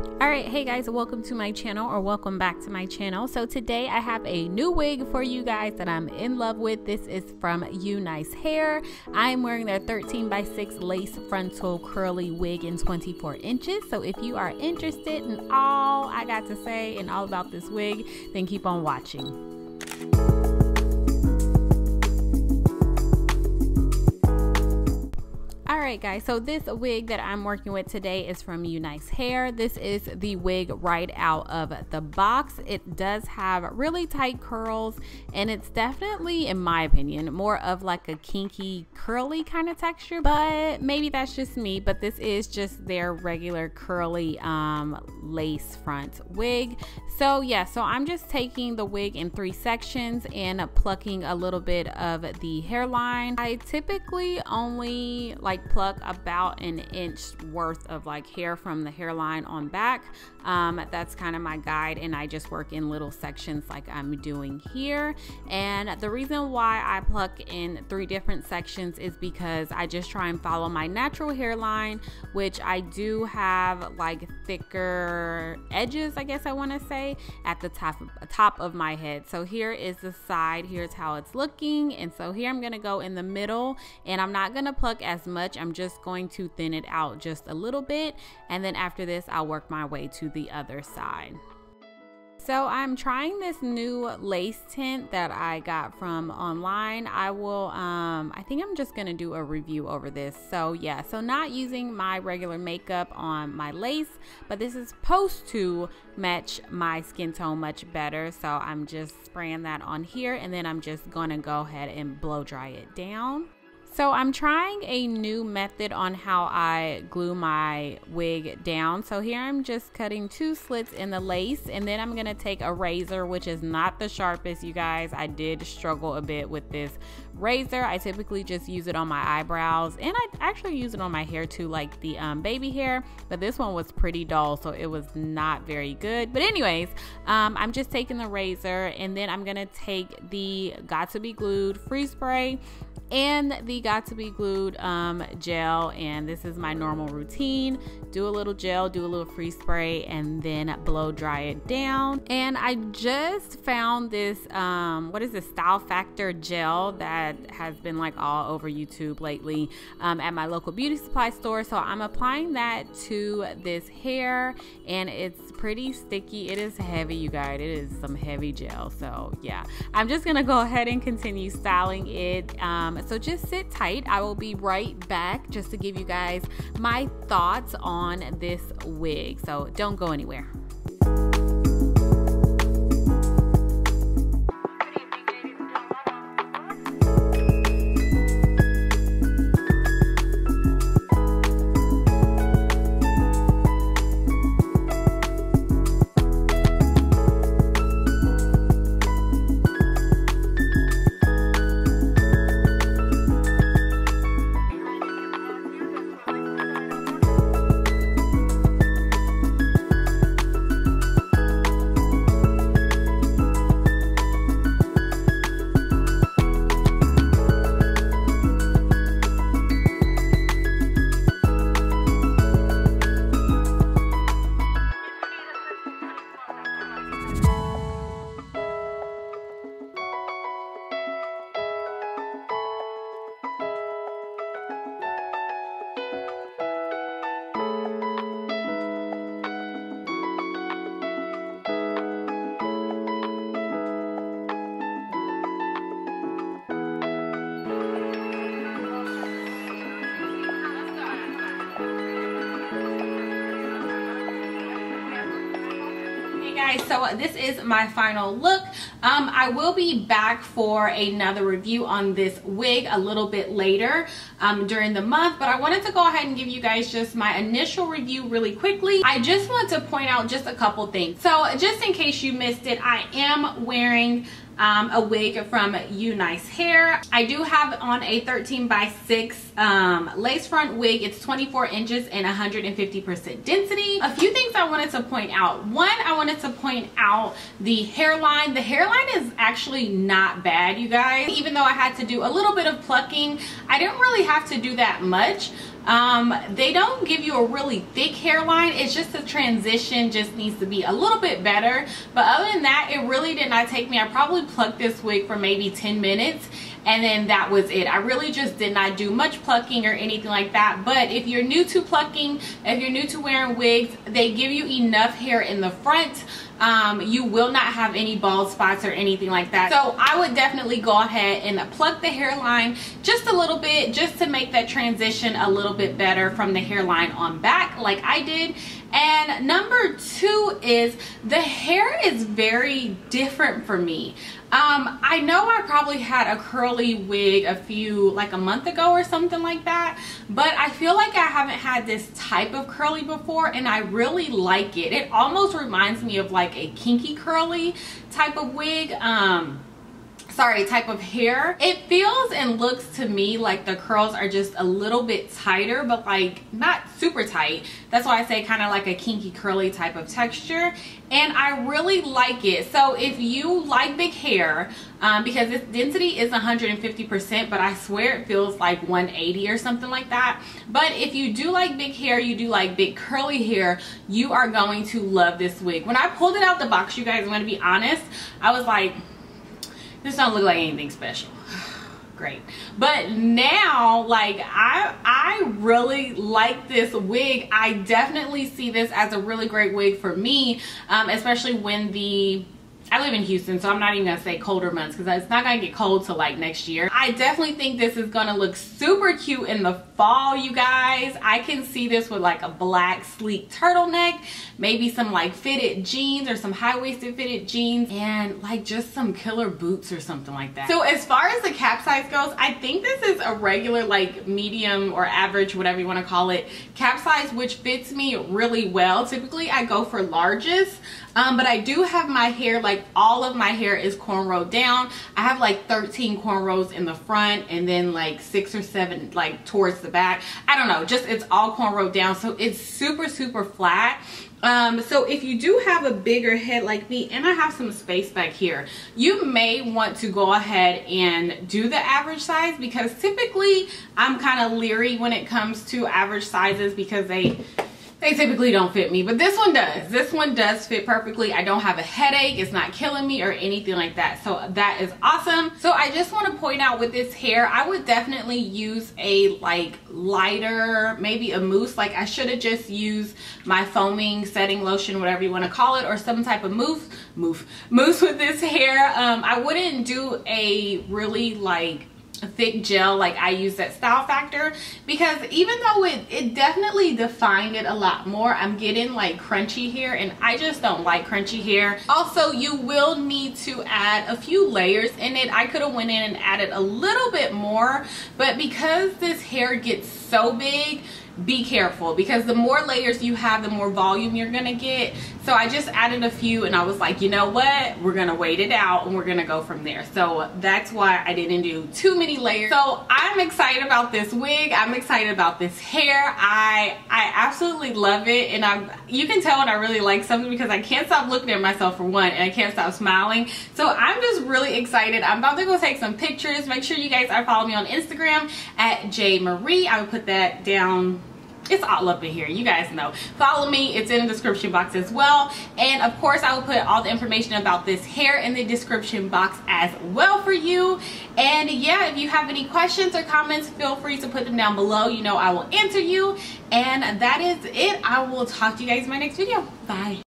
Alright, hey guys, welcome to my channel, or welcome back to my channel. So today I have a new wig for you guys that I'm in love with. This is from UNice Hair. I'm wearing their 13x6 lace frontal curly wig in 24 inches. So if you are interested in all I got to say and all about this wig, then keep on watching. Alright guys, so this wig that I'm working with today is from UNice Hair. This is the wig right out of the box. It does have really tight curls, and it's definitely, in my opinion, more of like a kinky curly kind of texture, but maybe that's just me. But this is just their regular curly lace front wig. So yeah, so I'm just taking the wig in 3 sections and plucking a little bit of the hairline. I typically only pluck about an inch worth of hair from the hairline on back. That's kind of my guide, and I just work in little sections like I'm doing here. And the reason why I pluck in 3 different sections is because I just try and follow my natural hairline, which I do have thicker edges, I guess I want to say, at the top of my head. So here is the side, here's how it's looking, and so here I'm gonna go in the middle, and I'm not gonna pluck as much. I'm just going to thin it out just a little bit, and then after this I'll work my way to the other side. So I'm trying this new lace tint that I got from online. I will, I think I'm just gonna do a review over this. So yeah, so not using my regular makeup on my lace, but this is supposed to match my skin tone much better. So I'm just spraying that on here, and then I'm just gonna go ahead and blow dry it down. So I'm trying a new method on how I glue my wig down. So here I'm just cutting 2 slits in the lace, and then I'm gonna take a razor, which is not the sharpest, you guys. I did struggle a bit with this razor. I typically just use it on my eyebrows, and I actually use it on my hair too, like the baby hair, but this one was pretty dull, so it was not very good. But anyways, I'm just taking the razor, and then I'm gonna take the Got to Be Glued Free Spray and the Got to Be Glued gel, and this is my normal routine. Do a little gel, do a little free spray, and then blow dry it down. And I just found this what is this, Style Factor gel that has been all over YouTube lately at my local beauty supply store. So I'm applying that to this hair, and it's pretty sticky. It is heavy, you guys. It is some heavy gel. So yeah, I'm just gonna go ahead and continue styling it. So just sit tight. I will be right back just to give you guys my thoughts on this wig. So don't go anywhere. So this is my final look. I will be back for another review on this wig a little bit later during the month, but I wanted to go ahead and give you guys just my initial review really quickly. I just want to point out just a couple things. So just in case you missed it, I am wearing a wig from UNice Hair. I do have on a 13x6 lace front wig. It's 24 inches and 150% density. A few things I wanted to point out. One, I wanted to point out the hairline. The hairline is actually not bad, you guys. Even though I had to do a little bit of plucking, I didn't really have to do that much. They don't give you a really thick hairline. It's just the transition just needs to be a little bit better. But other than that, it really did not take me. I probably plucked this wig for maybe 10 minutes. And then that was it. I really just did not do much plucking or anything like that. But if you're new to plucking, if you're new to wearing wigs, they give you enough hair in the front. You will not have any bald spots or anything like that. So I would definitely go ahead and pluck the hairline just a little bit, just to make that transition a little bit better from the hairline on back like I did. And number 2 is the hair is very different for me. I know I probably had a curly wig like a month ago or something like that, but I feel like I haven't had this type of curly before, and I really like it. It almost reminds me of like a kinky curly type of wig. Type of hair. It feels and looks to me like the curls are just a little bit tighter, but like not super tight. That's why I say kind of like a kinky curly type of texture, and I really like it. So if you like big hair, because its density is 150%, but I swear it feels like 180 or something like that. But if you do like big hair, you do like big curly hair, you are going to love this wig. When I pulled it out the box, you guys, I'm going to be honest, I was like, this don't look like anything special. Great. But now, like, I really like this wig. I definitely see this as a really great wig for me, especially when I live in Houston, so I'm not even gonna say colder months because it's not gonna get cold till like next year. I definitely think this is gonna look super cute in the fall, you guys. I can see this with like a black sleek turtleneck, maybe some like fitted jeans or some high-waisted fitted jeans, and like just some killer boots or something like that. So as far as the cap size goes, I think this is a regular like medium or average, whatever you want to call it, cap size, which fits me really well. Typically I go for largest, but I do have my hair, like all of my hair is cornrowed down. I have like 13 cornrows in the front and then like 6 or 7 like towards the back. I don't know, just it's all cornrowed down, so it's super flat. So if you do have a bigger head like me, and I have some space back here, you may want to go ahead and do the average size, because typically I'm kind of leery when it comes to average sizes because they typically don't fit me, but this one does. This one does fit perfectly. I don't have a headache. It's not killing me or anything like that. So that is awesome. So I just want to point out with this hair, I would definitely use a like lighter, maybe a mousse. Like I should have just used my foaming setting lotion, whatever you want to call it, or some type of mousse with this hair. I wouldn't do a really like thick gel like I use at Style Factor, because even though it definitely defined it a lot more, I'm getting like crunchy hair, and I just don't like crunchy hair. Also, you will need to add a few layers in it. I could have went in and added a little bit more, but because this hair gets so big, be careful, because the more layers you have, the more volume you're gonna get. So I just added a few, and I was like, you know what, we're gonna wait it out and we're gonna go from there. So that's why I didn't do too many layers. So I'm excited about this wig. I'm excited about this hair. I absolutely love it, and you can tell when I really like something because I can't stop looking at myself for one, and I can't stop smiling. So I'm just really excited. I'm about to go take some pictures. Make sure you guys are following me on Instagram at jmarie. I will put that down. It's all up in here, you guys know. Follow me, it's in the description box as well. And of course, I will put all the information about this hair in the description box as well for you. And yeah, if you have any questions or comments, feel free to put them down below. You know I will answer you. And that is it. I will talk to you guys in my next video. Bye.